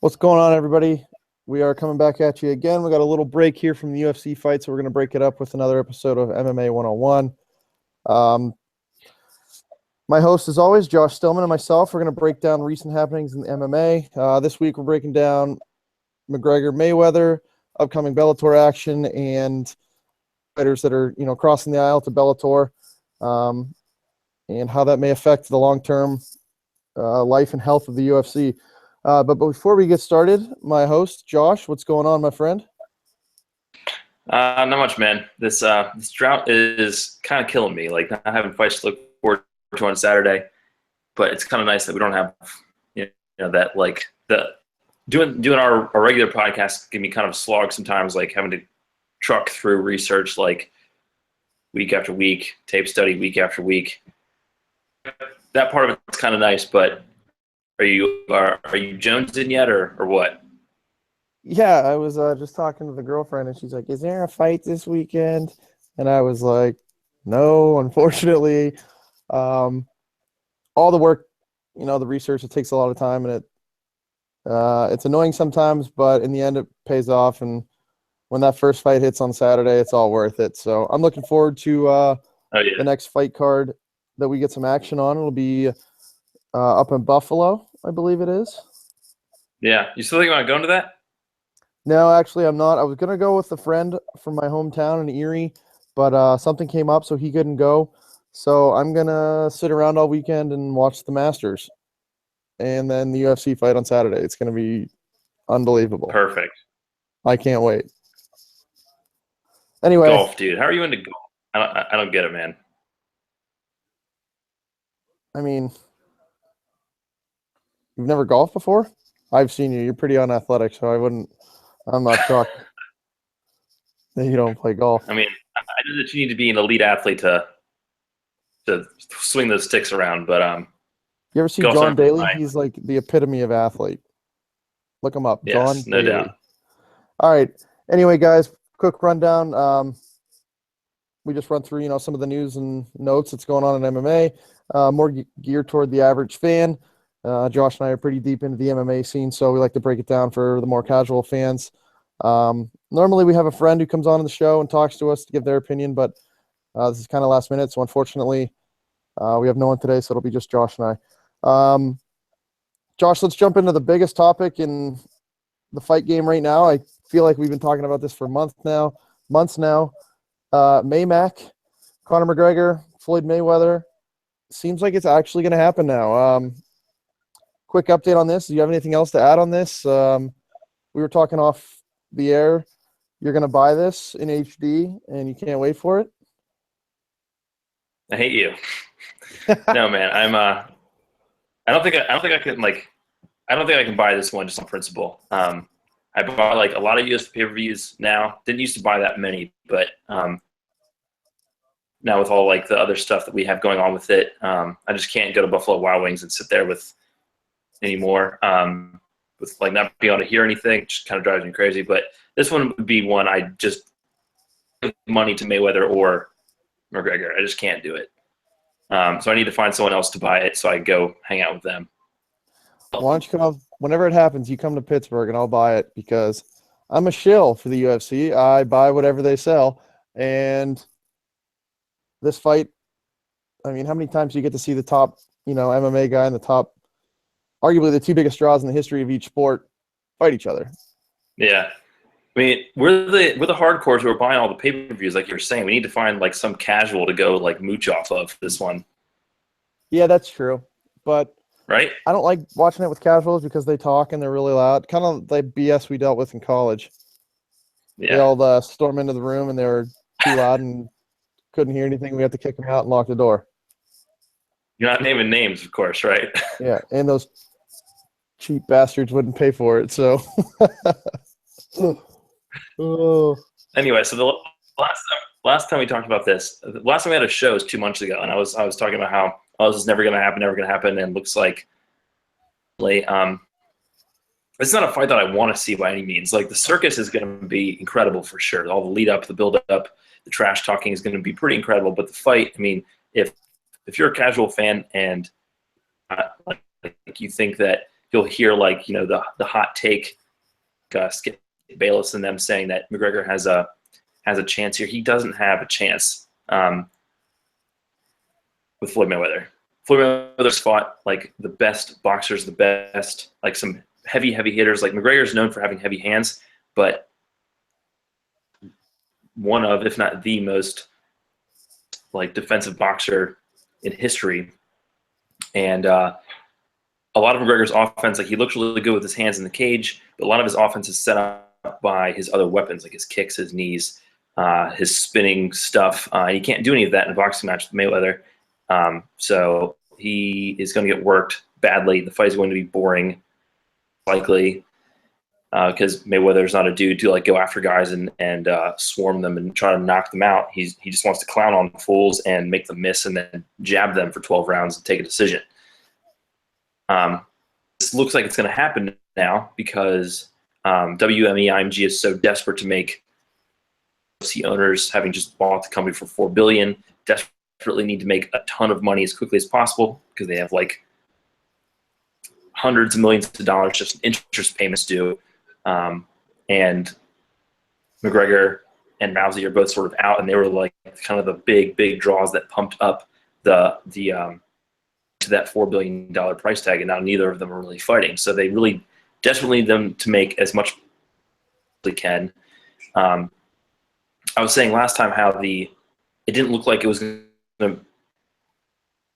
What's going on, everybody? We are coming back at you again. We got a little break here from the UFC fight, so we're going to break it up with another episode of MMA 101. My host, as always, Josh Stillman, and myself, we're going to break down recent happenings in MMA. This week, we're breaking down McGregor-Mayweather, upcoming Bellator action, and fighters that are, crossing the aisle to Bellator, and how that may affect the long-term life and health of the UFC. But before we get started, my host, Josh, what's going on, my friend? Not much, man. This drought is kind of killing me. Like, not having fights to look forward to on Saturday, but it's kind of nice that we don't have, that like the doing our regular podcast can be kind of a slog sometimes, like having to truck through research like week after week, tape study week after week. That part of it's kind of nice, but are you jonesing yet or what? Yeah, I was just talking to the girlfriend, and she's like, "Is there a fight this weekend?" And I was like, "No, unfortunately." All the work, the research, it takes a lot of time, and it's annoying sometimes, but in the end, it pays off. And when that first fight hits on Saturday, it's all worth it. So I'm looking forward to the next fight card that we get some action on. It'll be up in Buffalo, I believe it is. Yeah. You still think about going to that? No, actually, I'm not. I was going to go with a friend from my hometown in Erie, but something came up, so he couldn't go. So I'm going to sit around all weekend and watch the Masters and then the UFC fight on Saturday. It's going to be unbelievable. Perfect. I can't wait. Anyway. Golf, dude. How are you into golf? I don't get it, man. I mean, you've never golfed before? I've seen you. You're pretty unathletic, so I'm not shocked that you don't play golf. I mean, I know that you need to be an elite athlete to swing those sticks around, but you ever see John Daly? He's like the epitome of athlete. Look him up. Yes, John no Daly. doubt. All right. Anyway, guys, quick rundown. We just run through, some of the news and notes that's going on in MMA. More geared toward the average fan. Josh and I are pretty deep into the MMA scene, so we like to break it down for the more casual fans. Normally we have a friend who comes on the show and talks to us to give their opinion, but this is kind of last minute, so unfortunately we have no one today, so it'll be just Josh and I. Josh, let's jump into the biggest topic in the fight game right now. I feel like we've been talking about this for months now. MayMac, Conor McGregor, Floyd Mayweather. Seems like it's actually going to happen now. Quick update on this. Do you have anything else to add on this? We were talking off the air. You're going to buy this in HD, and you can't wait for it? I hate you. No, man. I don't think I can buy this one just on principle. I buy like a lot of UFC pay-per-views now. Didn't used to buy that many, but now with all like the other stuff that we have going on with it, I just can't go to Buffalo Wild Wings and sit there with anymore. With like not being able to hear anything, it just kind of drives me crazy. But this one would be one I just give money to Mayweather or McGregor. I just can't do it. So I need to find someone else to buy it so I go hang out with them. Why don't you come up whenever it happens? You come to Pittsburgh and I'll buy it because I'm a shill for the UFC. I buy whatever they sell, and this fight. I mean, how many times do you get to see the top, MMA guy and the top, arguably the two biggest draws in the history of each sport, fight each other? Yeah. I mean, we're the hardcores who are buying all the pay-per-views, like you were saying. We need to find like some casual to go like mooch off of this one. Yeah, that's true. But right? I don't like watching it with casuals because they talk and they're really loud. Kind of like BS we dealt with in college. Yeah. They all storm into the room and they were too loud and couldn't hear anything. We had to kick them out and lock the door. You're not naming names, of course, right? Yeah, and those cheap bastards wouldn't pay for it, so. Oh. Anyway, so the last time we talked about this, the last time we had a show was 2 months ago, and I was talking about how this is never going to happen, and looks like it's not a fight that I want to see by any means. Like, the circus is going to be incredible for sure. All the lead up, the build up, the trash talking is going to be pretty incredible. But the fight, I mean, if you're a casual fan and like you think that you'll hear like, the hot take, Skip Bayless and them saying that McGregor has a chance here. He doesn't have a chance with Floyd Mayweather. Floyd Mayweather's fought like the best boxers, the best, like some heavy hitters. Like McGregor's known for having heavy hands, but one of, if not the most, like defensive boxer in history. And a lot of McGregor's offense, like he looks really good with his hands in the cage, but a lot of his offense is set up by his other weapons, like his kicks, his knees, his spinning stuff. He can't do any of that in a boxing match with Mayweather. So he is going to get worked badly. The fight is going to be boring, likely, because Mayweather's not a dude to like go after guys and swarm them and try to knock them out. He just wants to clown on fools and make them miss and then jab them for 12 rounds and take a decision. This looks like it's going to happen now because WME IMG is so desperate to make UFC owners, having just bought the company for $4 billion, desperately need to make a ton of money as quickly as possible because they have like hundreds of millions of dollars just in interest payments due. And McGregor and Rousey are both sort of out, and they were like kind of the big draws that pumped up the to that $4 billion price tag, and now neither of them are really fighting. So they really desperately need them to make as much as they can. I was saying last time how it didn't look like it was going to, there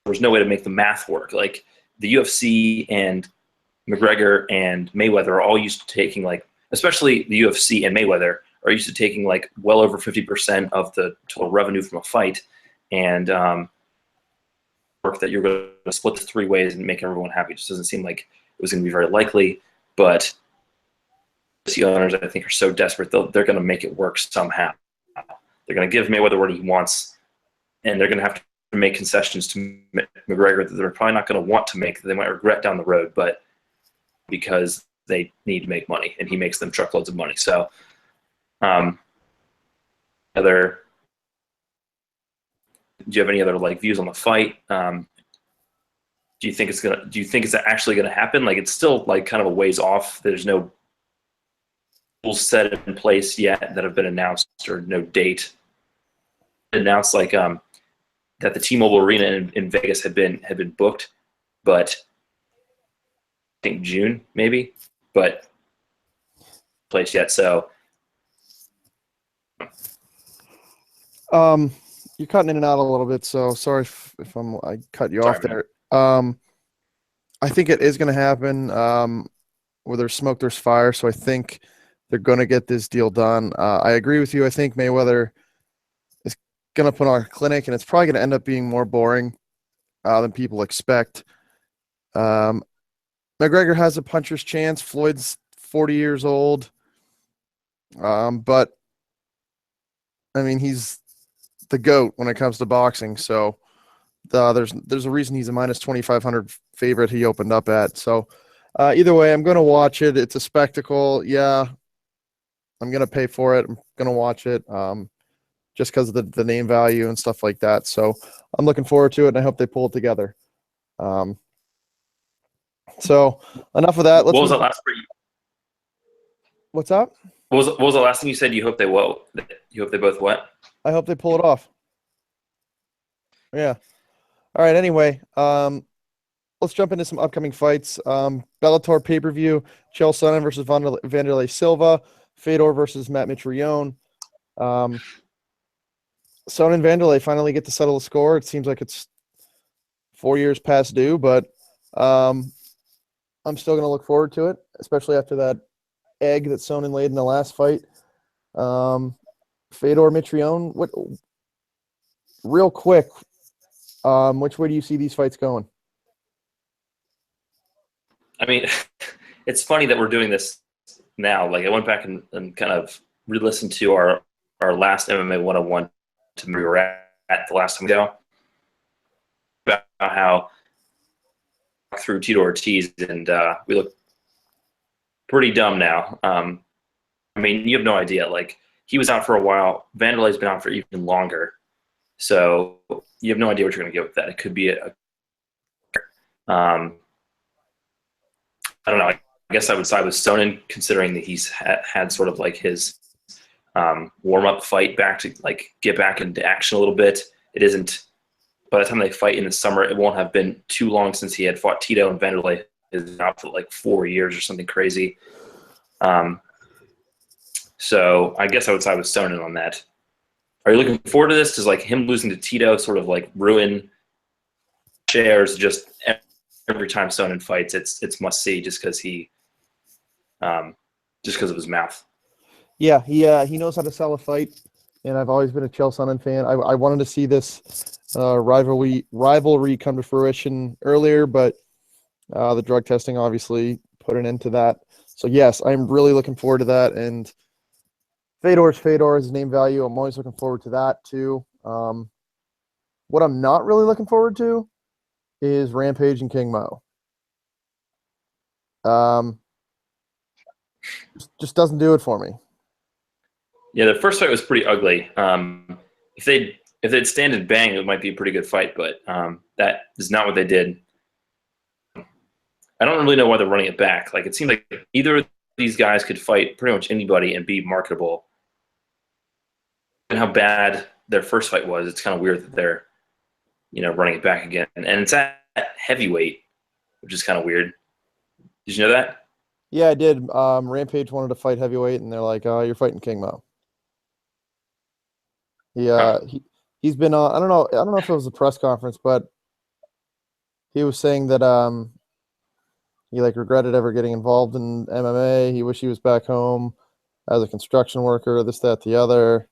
was no way to make the math work. Like the UFC and McGregor and Mayweather are all used to taking like, especially the UFC and Mayweather are used to taking like well over 50% of the total revenue from a fight, and work that you're going to split the three ways and make everyone happy. It just doesn't seem like it was going to be very likely. But the owners, I think, are so desperate they're going to make it work somehow. They're going to give Mayweather what he wants, and they're going to have to make concessions to McGregor that they're probably not going to want to make, that they might regret down the road, but because they need to make money, and he makes them truckloads of money. So, do you have any other like views on the fight? Do you think it's actually gonna happen? Like it's still like kind of a ways off. There's no rules set in place yet that have been announced, or no date announced. Like that the T-Mobile Arena in Vegas had been booked, but I think June maybe, but place yet. So you're cutting in and out a little bit, so sorry if I cut you off there. I think it is going to happen. Where there's smoke, there's fire. So I think they're going to get this deal done. I agree with you. I think Mayweather is going to put on a clinic, and it's probably going to end up being more boring than people expect. McGregor has a puncher's chance. Floyd's 40 years old. But I mean, he's the GOAT when it comes to boxing. So there's a reason he's a minus 2,500 favorite he opened up at. So either way, I'm going to watch it. It's a spectacle. Yeah, I'm going to pay for it. I'm going to watch it just because of the name value and stuff like that. So I'm looking forward to it, and I hope they pull it together. So enough of that. What was the last for you? What's up? What was the last thing you said? You hope they what? You hope they both what? I hope they pull it off. Yeah. All right. Anyway, let's jump into some upcoming fights. Bellator pay-per-view: Chael Sonnen versus Vanderlei Silva, Fedor versus Matt Mitrione. Sonnen and Vanderlei finally get to settle the score. It seems like it's 4 years past due, but I'm still going to look forward to it, especially after that egg that Sonnen laid in the last fight. Fedor Mitrione, real quick, which way do you see these fights going? I mean, it's funny that we're doing this now. Like I went back and kind of re-listened to our last MMA101 to where we were at the last time we go, about how through Tito Ortiz, and we look pretty dumb now. I mean, you have no idea. Like he was out for a while. Vanderlei's been out for even longer. So you have no idea what you're going to get with that. It could be I don't know. I guess I would side with Sonnen, considering that he's had sort of like his warm-up fight back to like get back into action a little bit. It isn't. By the time they fight in the summer, it won't have been too long since he had fought Tito, and Vanderlei is out for like 4 years or something crazy. So I guess I would side with Sonnen on that. Are you looking forward to this? Does like him losing to Tito sort of like ruin shares? Just every time Sonnen fights, it's must see just because just because of his mouth. Yeah, he knows how to sell a fight, and I've always been a Chael Sonnen fan. I wanted to see this rivalry come to fruition earlier, but the drug testing obviously put an end to that. So yes, I'm really looking forward to that. And Fedor is name value. I'm always looking forward to that too. What I'm not really looking forward to is Rampage and King Mo. Just doesn't do it for me. Yeah, the first fight was pretty ugly. If they'd stand and bang, it might be a pretty good fight, but that is not what they did. I don't really know why they're running it back. Like, it seemed like either of these guys could fight pretty much anybody and be marketable. And how bad their first fight was, it's kind of weird that they're, running it back again. And it's at heavyweight, which is kind of weird. Did you know that? Yeah, I did. Rampage wanted to fight heavyweight, and they're like, "Oh, you're fighting King Mo." He's been on. I don't know if it was a press conference, but he was saying that he like regretted ever getting involved in MMA. He wished he was back home as a construction worker, this, that, the other.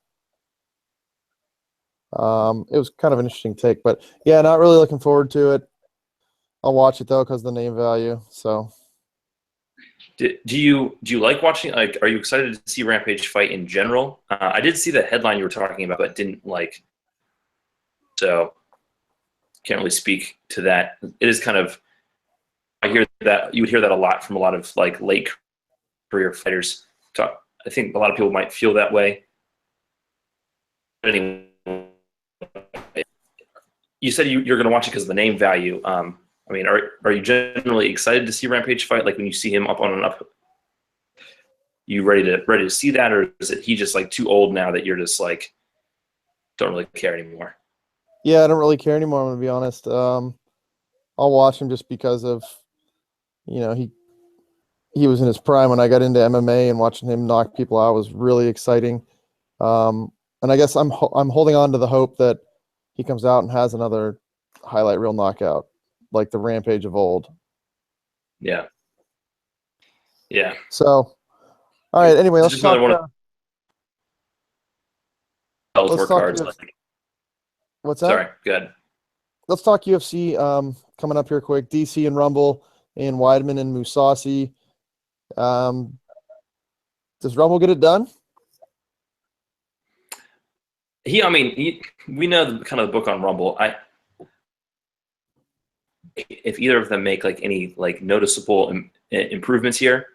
It was kind of an interesting take, but yeah, not really looking forward to it. I'll watch it though because of the name value. So, do you like watching? Like, are you excited to see Rampage fight in general? I did see the headline you were talking about, but didn't like. So, can't really speak to that. It is kind of. I hear that you would hear that a lot from a lot of like late career fighters. I think a lot of people might feel that way. But anyway, you said you're going to watch it because of the name value. I mean, are you generally excited to see Rampage fight? Like when you see him up on an up, you ready to see that, or is it he just like too old now that you're just like don't really care anymore? Yeah, I don't really care anymore. I'm gonna be honest. I'll watch him just because of, he was in his prime when I got into MMA, and watching him knock people out was really exciting. And I guess I'm holding on to the hope that he comes out and has another highlight reel knockout, like the Rampage of old. Yeah. Yeah. So, all right. Anyway, let's talk. Bellator cards. What's that? Sorry. Good. Let's talk UFC. Coming up here quick. DC and Rumble and Weidman and Mousasi. Does Rumble get it done? We know kind of the book on Rumble. If either of them make like any like noticeable improvements here,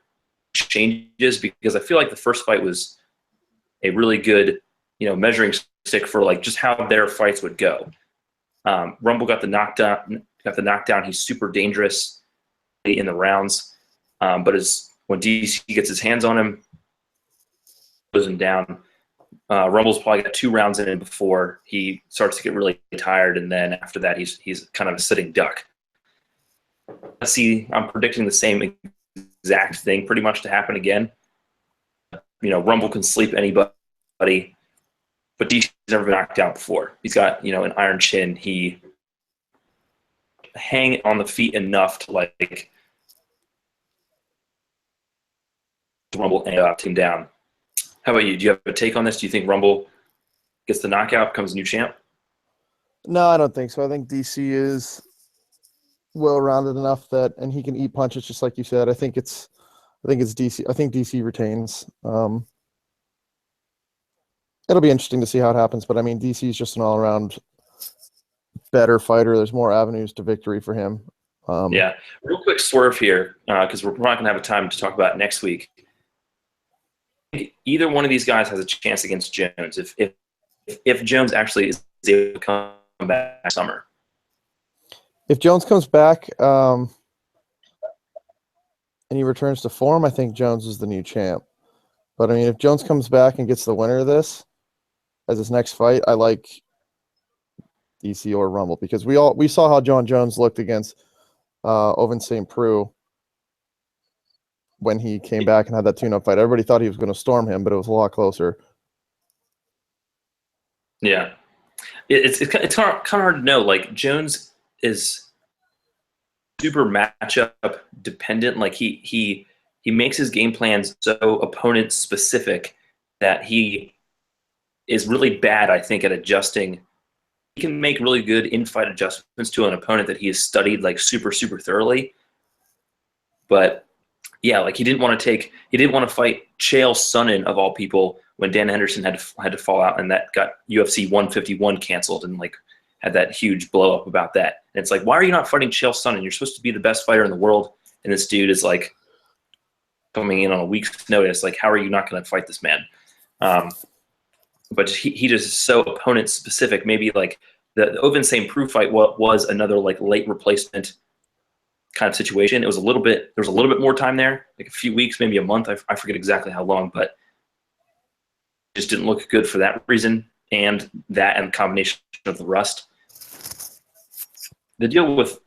changes, because I feel like the first fight was a really good, measuring stick for like just how their fights would go. Rumble got the knockdown. He's super dangerous in the rounds, but when DC gets his hands on him, goes him down. Rumble's probably got 2 rounds in before he starts to get really tired, and then after that, he's kind of a sitting duck. I'm predicting the same exact thing pretty much to happen again. Rumble can sleep anybody, but DC's never been knocked out before. He's got, an iron chin. He hang on the feet enough to like Rumble and take him down. How about you? Do you have a take on this? Do you think Rumble gets the knockout, becomes a new champ? No, I don't think so. I think DC is well-rounded enough and he can eat punches, just like you said. I think it's DC. I think DC retains. It'll be interesting to see how it happens, but I mean, DC is just an all-around better fighter. There's more avenues to victory for him. Yeah. Real quick swerve here, because we're not going to have a time to talk about it next week. Either one of these guys has a chance against Jones if Jones actually is able to come back summer. If Jones comes back, and he returns to form, I think Jones is the new champ. But I mean, if Jones comes back and gets the winner of this as his next fight, I like DC or Rumble, because we saw how John Jones looked against Ovince St. Preux when he came back and had that tune-up fight. Everybody thought he was going to storm him, but it was a lot closer. Yeah, it's kind of hard to know. Like, Jones is super matchup dependent. Like, he makes his game plans so opponent specific that he is really bad, I think, at adjusting. He can make really good in-fight adjustments to an opponent that he has studied like super thoroughly. But yeah, like, he didn't want to fight Chael Sonnen of all people when Dan Henderson had to fall out, and that got UFC 151 canceled, and like had that huge blow up about that. And it's like, why are you not fighting Chael Sonnen? You're supposed to be the best fighter in the world, and this dude is like coming in on a week's notice. Like, how are you not going to fight this man? But he just is so opponent specific. Maybe like the Ovince St. Preux fight was another like late replacement kind of situation. There was a little bit more time there, like a few weeks, maybe a month. I forget exactly how long, but it just didn't look good for that reason, and the combination of the rust. The deal with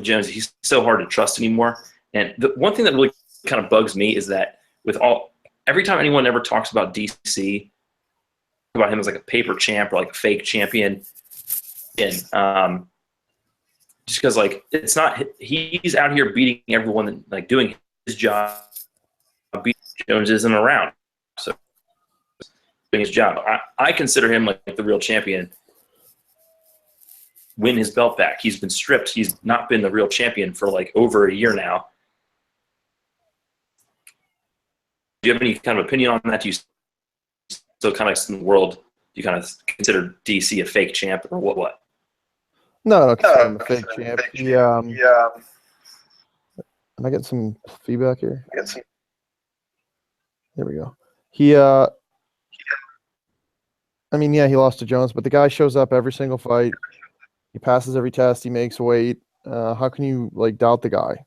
Jones, he's so hard to trust anymore. And the one thing that really kind of bugs me is that every time anyone ever talks about DC, about him as like a paper champ or like a fake champion, and just because like it's not, he's out here beating everyone and like doing his job. Jones isn't around, so doing his job. I consider him like the real champion. Win his belt back. He's been stripped. He's not been the real champion for like over a year now. Do you have any kind of opinion on that? Do you still kind of in the world, do you kind of consider DC a fake champ or what? No, I don't consider him a fake champ. Am I getting some feedback here? There we go. He lost to Jones, but the guy shows up every single fight. He passes every test. He makes weight. How can you like doubt the guy?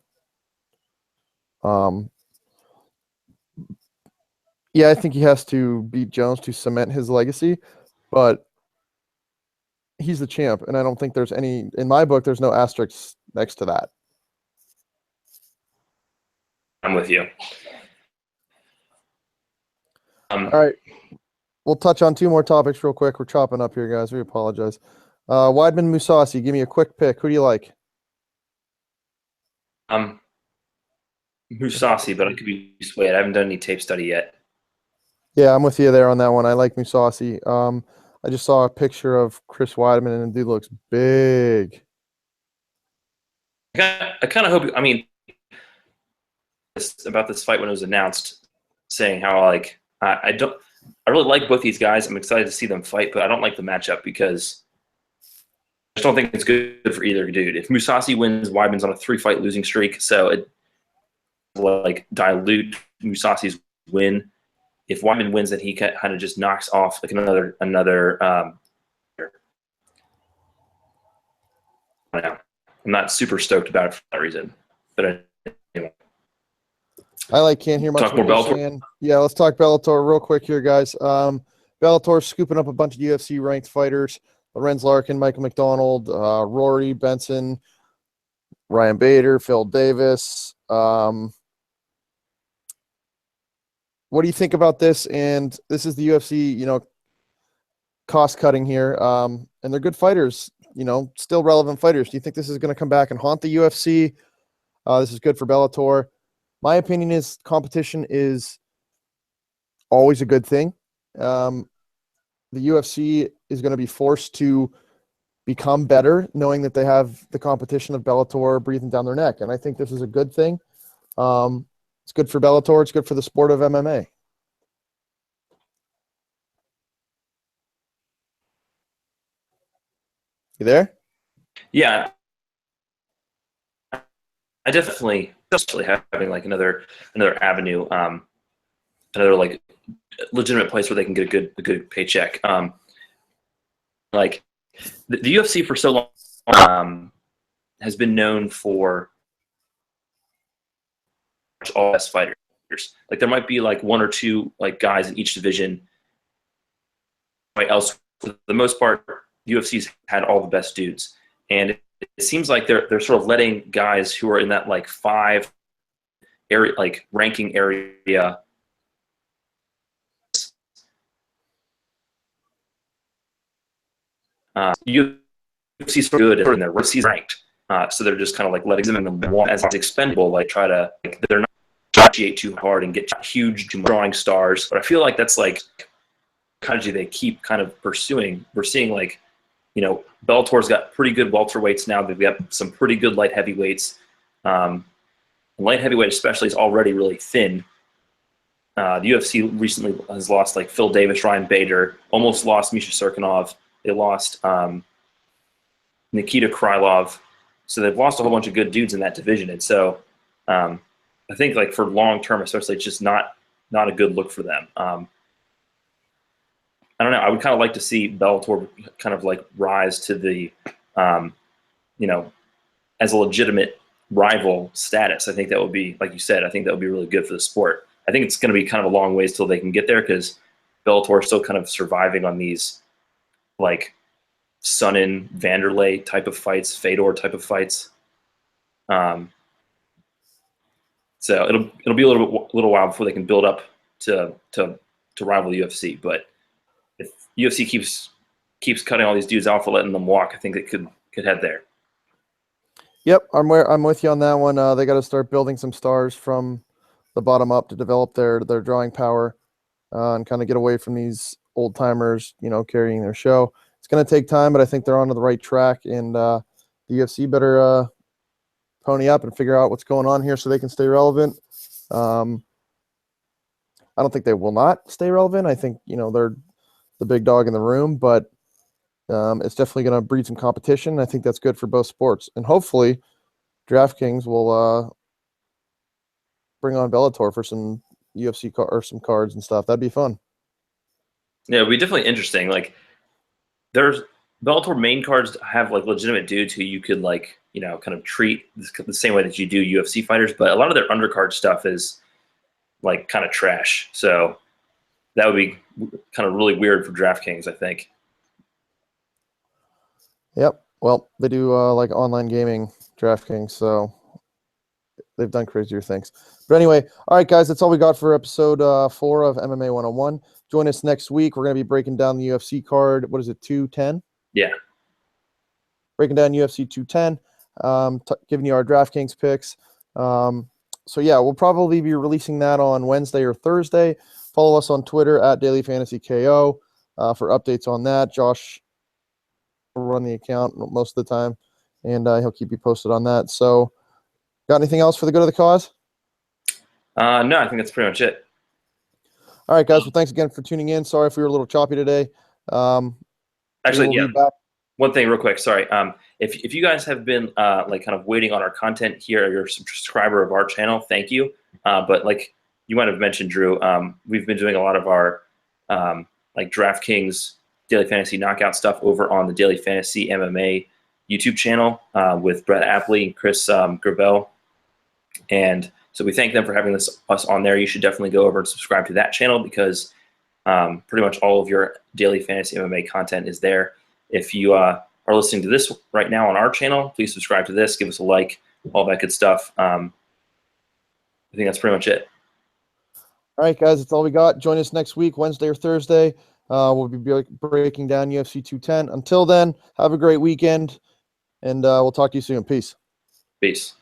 Yeah, I think he has to beat Jones to cement his legacy, but he's the champ, and I don't think there's any, in my book, there's no asterisks next to that. I'm with you. All right. We'll touch on two more topics real quick. We're chopping up here, guys. We apologize. Weidman Mousasi, give me a quick pick. Who do you like? Mousasi, but I could be swayed. I haven't done any tape study yet. Yeah, I'm with you there on that one. I like Mousasi. I just saw a picture of Chris Weidman, and the dude looks big. I kind of hope. I mean, about this fight when it was announced, saying how like I really like both these guys. I'm excited to see them fight, but I don't like the matchup because I just don't think it's good for either dude. If Mousasi wins, Weidman's on a 3-fight losing streak, so it like dilute Mousasi's win. If Weidman wins, then he kind of just knocks off like another. I don't know. I'm not super stoked about it for that reason, but anyway. I can't hear much. Talk more Bellator. Yeah, let's talk Bellator real quick here, guys. Bellator's scooping up a bunch of UFC ranked fighters: Lorenz Larkin, Michael McDonald, Rory Benson, Ryan Bader, Phil Davis. What do you think about this? And this is the UFC, cost cutting here. And they're good fighters, still relevant fighters. Do you think this is going to come back and haunt the UFC? This is good for Bellator. My opinion is competition is always a good thing. The UFC is going to be forced to become better, knowing that they have the competition of Bellator breathing down their neck. And I think this is a good thing. It's good for Bellator. It's good for the sport of MMA. You there? Yeah, I definitely, especially having like another avenue, another like legitimate place where they can get a good paycheck. Like the UFC for so long has been known for all best fighters. Like there might be like one or two like guys in each division. Else, for the most part, UFC's had all the best dudes, and it seems like they're sort of letting guys who are in that like 5 area, like ranking area. UFC's good and their UFC's ranked, so they're just kind of like letting them as expendable. Like try to like they're not negotiate too hard and get huge drawing stars. But I feel like that's like strategy they keep kind of pursuing. We're seeing like, Bellator's got pretty good welterweights now. They've got some pretty good light heavyweights. Light heavyweight especially is already really thin. The UFC recently has lost like Phil Davis, Ryan Bader, almost lost Misha Serkinov. They lost Nikita Krylov. So they've lost a whole bunch of good dudes in that division. And so I think like for long term, especially, it's just not a good look for them. I don't know. I would kind of like to see Bellator kind of like rise to the, as a legitimate rival status. I think that would be, like you said, I think that would be really good for the sport. I think it's going to be kind of a long ways till they can get there because Bellator is still kind of surviving on these like Sonnen, Vanderlei type of fights, Fedor type of fights. So it'll be a little while before they can build up to rival the UFC. But if UFC keeps cutting all these dudes off and letting them walk, I think it could head there. Yep, I'm with you on that one. They got to start building some stars from the bottom up to develop their drawing power and kind of get away from these old timers, carrying their show. It's going to take time, but I think they're onto the right track, and the UFC better pony up and figure out what's going on here so they can stay relevant. I don't think they will not stay relevant. I think, they're the big dog in the room, but it's definitely going to breed some competition. I think that's good for both sports, and hopefully DraftKings will bring on Bellator for some UFC or some cards and stuff. That'd be fun. Yeah, it'd be definitely interesting. Like, there's Bellator main cards have like legitimate dudes who you could like, kind of treat the same way that you do UFC fighters, but a lot of their undercard stuff is like kind of trash. So that would be kind of really weird for DraftKings, I think. Yep. Well, they do like online gaming, DraftKings, so they've done crazier things. But anyway, all right, guys, that's all we got for episode 4 of MMA 101. Join us next week. We're going to be breaking down the UFC card. What is it, 210? Yeah. Breaking down UFC 210, giving you our DraftKings picks. So, yeah, we'll probably be releasing that on Wednesday or Thursday. Follow us on Twitter at DailyFantasyKO for updates on that. Josh will run the account most of the time, and he'll keep you posted on that. So, got anything else for the good of the cause? No, I think that's pretty much it. All right, guys. Well, thanks again for tuning in. Sorry if we were a little choppy today. Actually, yeah. One thing real quick. Sorry. If you guys have been like kind of waiting on our content here, you're a subscriber of our channel, thank you. But like you might have mentioned, Drew, we've been doing a lot of our like DraftKings Daily Fantasy Knockout stuff over on the Daily Fantasy MMA YouTube channel with Brett Apley and Chris Gravel. And so we thank them for having us on there. You should definitely go over and subscribe to that channel because pretty much all of your Daily Fantasy MMA content is there. If you are listening to this right now on our channel, please subscribe to this, give us a like, all that good stuff. I think that's pretty much it. All right, guys, that's all we got. Join us next week, Wednesday or Thursday. We'll be breaking down UFC 210. Until then, have a great weekend, and we'll talk to you soon. Peace. Peace.